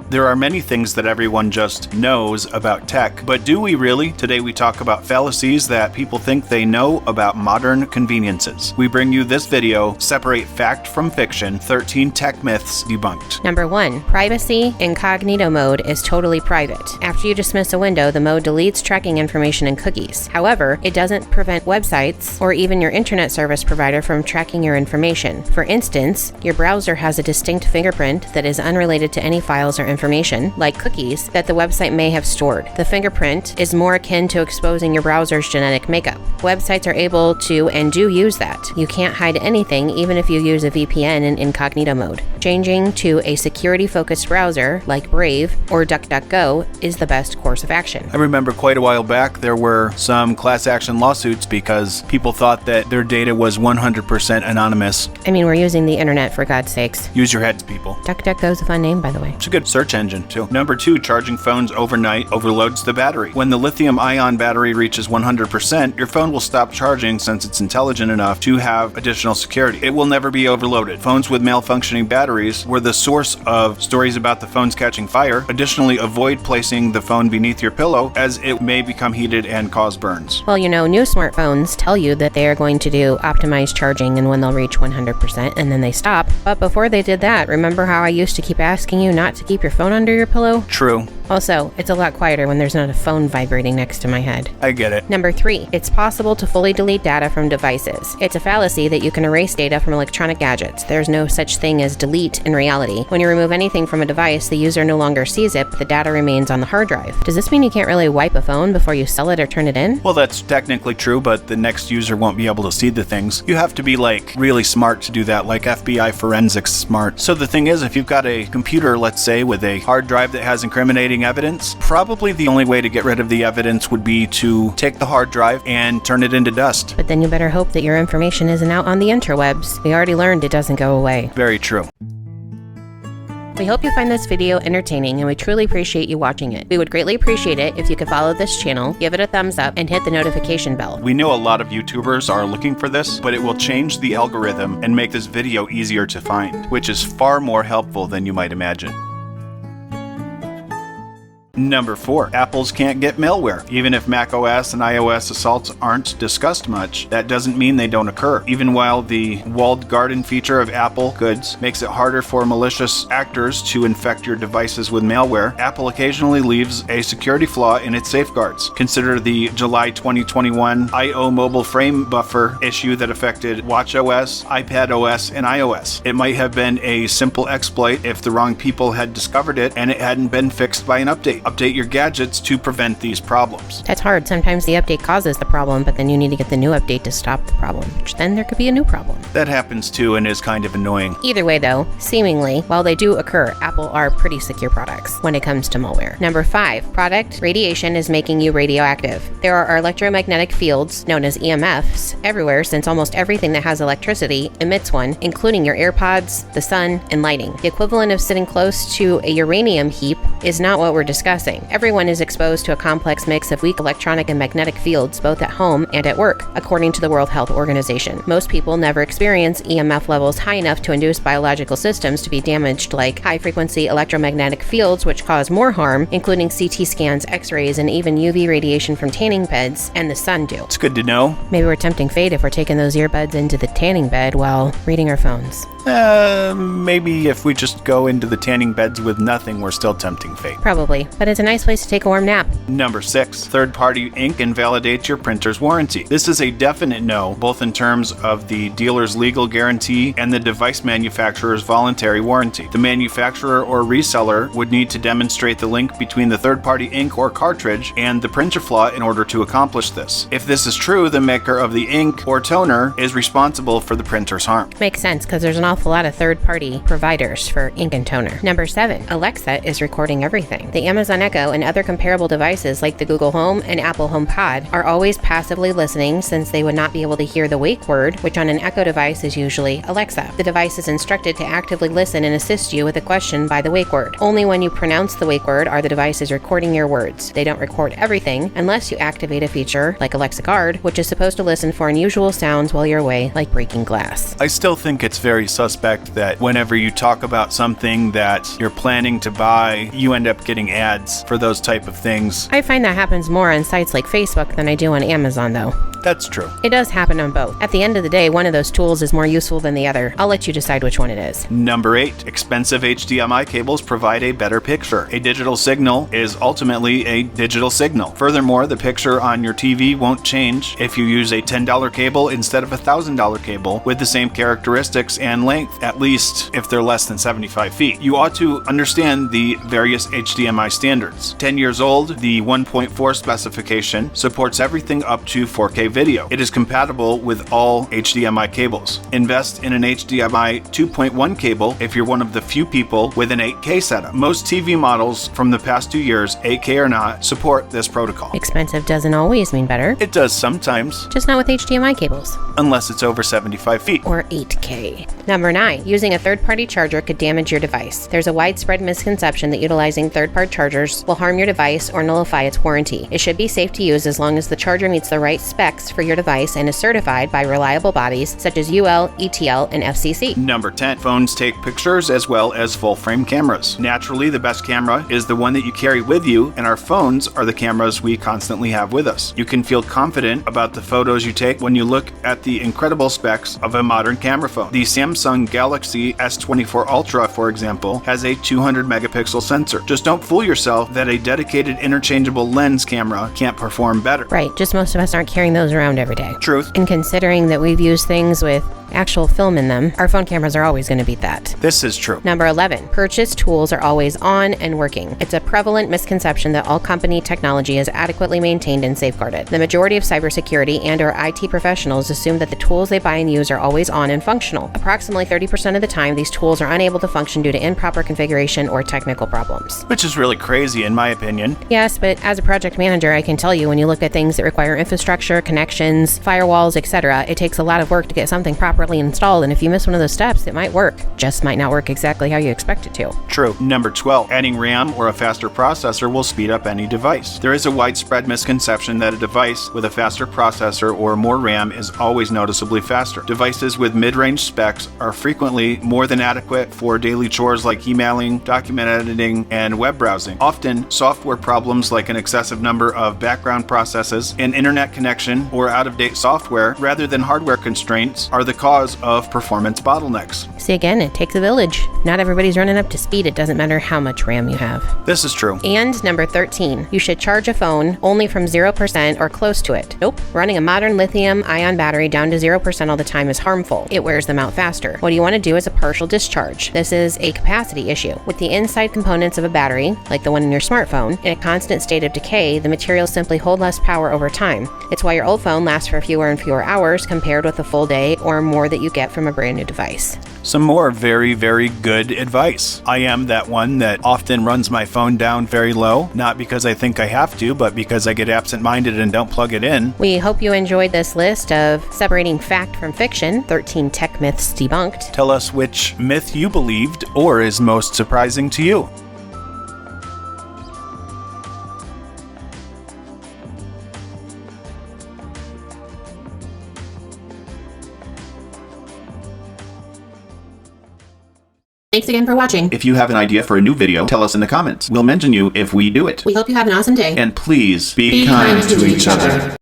There are many things that everyone just knows about tech, but do we really? Today we talk about fallacies that people think they know about modern conveniences. We bring you this video, Separate Fact from Fiction, 13 Tech Myths Debunked. Number 1. Privacy Incognito mode is totally private. After you dismiss a window, the mode deletes tracking information and cookies. However, it doesn't prevent websites or even your internet service provider from tracking your information. For instance, your browser has a distinct fingerprint that is unrelated to any files or information, like cookies, that the website may have stored. The fingerprint is more akin to exposing your browser's genetic makeup. Websites are able to and do use that. You can't hide anything even if you use a VPN in incognito mode. Changing to a security-focused browser like Brave or DuckDuckGo is the best course of action. I remember quite a while back there were some class action lawsuits because people thought that their data was 100% anonymous. I mean, we're using the internet, for God's sakes. Use your heads, people. DuckDuckGo's a fun name, by the way. It's a good search engine, too. Number 2, charging phones overnight overloads the battery. When the lithium-ion battery reaches 100%, your phone will stop charging since it's intelligent enough to have additional security. It will never be overloaded. Phones with malfunctioning batteries were the source of stories about the phones catching fire. Additionally, avoid placing the phone beneath your pillow as it may become heated and cause burns. Well, you know, new smartphones tell you that they are going to do optimized charging and when they'll reach 100% and then they stop. But before they did that, remember how I used to keep asking you not to keep your phone under your pillow? True. Also, it's a lot quieter when there's not a phone vibrating next to my head. I get it. Number 3, it's possible to fully delete data from devices. It's a fallacy that you can erase data from electronic gadgets. There's no such thing as delete in reality. When you remove anything from a device, the user no longer sees it, but the data remains on the hard drive. Does this mean you can't really wipe a phone before you sell it or turn it in? Well, that's technically true, but the next user won't be able to see the things. You have to be really smart to do that, like FBI forensics smart. So the thing is, if you've got a computer, let's say, with a hard drive that has incriminating evidence, probably the only way to get rid of the evidence would be to take the hard drive and turn it into dust. But then you better hope that your information isn't out on the interwebs. We already learned it doesn't go away. Very true. We hope you find this video entertaining and we truly appreciate you watching it. We would greatly appreciate it if you could follow this channel, give it a thumbs up, and hit the notification bell. We know a lot of YouTubers are looking for this, but it will change the algorithm and make this video easier to find, which is far more helpful than you might imagine. Number 4, apples can't get malware. Even if macOS and iOS assaults aren't discussed much, that doesn't mean they don't occur. Even while the walled garden feature of Apple goods makes it harder for malicious actors to infect your devices with malware, Apple occasionally leaves a security flaw in its safeguards. Consider the July 2021 I/O mobile frame buffer issue that affected watchOS, iPadOS, and iOS. It might have been a simple exploit if the wrong people had discovered it and it hadn't been fixed by an update. Update your gadgets to prevent these problems. That's hard. Sometimes the update causes the problem, but then you need to get the new update to stop the problem, which then there could be a new problem. That happens too and is kind of annoying. Either way though, seemingly, while they do occur, Apple are pretty secure products when it comes to malware. Number 5, product radiation is making you radioactive. There are electromagnetic fields, known as EMFs, everywhere since almost everything that has electricity emits one, including your AirPods, the sun, and lighting. The equivalent of sitting close to a uranium heap is not what we're discussing. Everyone is exposed to a complex mix of weak electronic and magnetic fields both at home and at work, according to the World Health Organization. Most people never experience EMF levels high enough to induce biological systems to be damaged, like high-frequency electromagnetic fields which cause more harm, including CT scans, X-rays, and even UV radiation from tanning beds, and the sun do. It's good to know. Maybe we're tempting fate if we're taking those earbuds into the tanning bed while reading our phones. Maybe if we just go into the tanning beds with nothing, we're still tempting fate. Probably, but it's a nice place to take a warm nap. Number 6, third-party ink invalidates your printer's warranty. This is a definite no, both in terms of the dealer's legal guarantee and the device manufacturer's voluntary warranty. The manufacturer or reseller would need to demonstrate the link between the third-party ink or cartridge and the printer flaw in order to accomplish this. If this is true, the maker of the ink or toner is responsible for the printer's harm. Makes sense, because there's an awful lot of third-party providers for ink and toner. Number 7, Alexa is recording everything. The Amazon Echo and other comparable devices like the Google Home and Apple HomePod are always passively listening since they would not be able to hear the wake word, which on an Echo device is usually Alexa. The device is instructed to actively listen and assist you with a question by the wake word. Only when you pronounce the wake word are the devices recording your words. They don't record everything unless you activate a feature like Alexa Guard, which is supposed to listen for unusual sounds while you're away, like breaking glass. I still think it's very subtle suspect that whenever you talk about something that you're planning to buy, you end up getting ads for those type of things. I find that happens more on sites like Facebook than I do on Amazon, though. That's true. It does happen on both. At the end of the day, one of those tools is more useful than the other. I'll let you decide which one it is. Number 8. Expensive HDMI cables provide a better picture. A digital signal is ultimately a digital signal. Furthermore, the picture on your TV won't change if you use a $10 cable instead of a $1,000 cable with the same characteristics and length, at least if they're less than 75 feet. You ought to understand the various HDMI standards. 10 years old, the 1.4 specification supports everything up to 4K video. It is compatible with all HDMI cables. Invest in an HDMI 2.1 cable if you're one of the few people with an 8K setup. Most TV models from the past 2 years, 8K or not, support this protocol. Expensive doesn't always mean better. It does sometimes, Just not with HDMI cables. unless it's over 75 feet. Or 8K. Number 9. Using a third-party charger could damage your device. There's a widespread misconception that utilizing third-party chargers will harm your device or nullify its warranty. It should be safe to use as long as the charger meets the right specs for your device and is certified by reliable bodies such as UL, ETL, and FCC. Number 10. Phones take pictures as well as full-frame cameras. Naturally, the best camera is the one that you carry with you, and our phones are the cameras we constantly have with us. You can feel confident about the photos you take when you look at the incredible specs of a modern camera phone. The Samsung Galaxy S24 Ultra, for example, has a 200 megapixel sensor. Just don't fool yourself that a dedicated interchangeable lens camera can't perform better. Right, just most of us aren't carrying those around every day. Truth. And considering that we've used things with actual film in them, our phone cameras are always going to beat that. This is true. Number 11. Purchased tools are always on and working. It's a prevalent misconception that all company technology is adequately maintained and safeguarded. The majority of cybersecurity and/or IT professionals assume that the tools they buy and use are always on and functional. Approximately 30% of the time, these tools are unable to function due to improper configuration or technical problems. Which is really crazy in my opinion. Yes, but as a project manager, I can tell you when you look at things that require infrastructure, connections, firewalls, etc., it takes a lot of work to get something properly installed, and if you miss one of those steps, it might work. Just might not work exactly how you expect it to. True. Number 12. Adding RAM or a faster processor will speed up any device. There is a widespread misconception that a device with a faster processor or more RAM is always noticeably faster. Devices with mid-range specs are frequently more than adequate for daily chores like emailing, document editing, and web browsing. Often, software problems like an excessive number of background processes, an internet connection, or out-of-date software, rather than hardware constraints, are the cause of performance bottlenecks. See, again, it takes a village. Not everybody's running up to speed. It doesn't matter how much RAM you have. This is true. And number 13, you should charge a phone only from 0% or close to it. Nope. Running a modern lithium-ion battery down to 0% all the time is harmful. It wears them out faster. What you want to do is a partial discharge. This is a capacity issue. With the inside components of a battery, like the one in your smartphone, in a constant state of decay, the materials simply hold less power over time. It's why your old phone lasts for fewer and fewer hours compared with a full day or more that you get from a brand new device. Some more very, very good advice. I am that one that often runs my phone down very low, not because I think I have to, but because I get absent-minded and don't plug it in. We hope you enjoyed this list of separating fact from fiction, 13 tech myths debunked. Tell us which myth you believed or is most surprising to you. Thanks again for watching. If you have an idea for a new video, tell us in the comments. We'll mention you if we do it. We hope you have an awesome day. And please be kind to each other.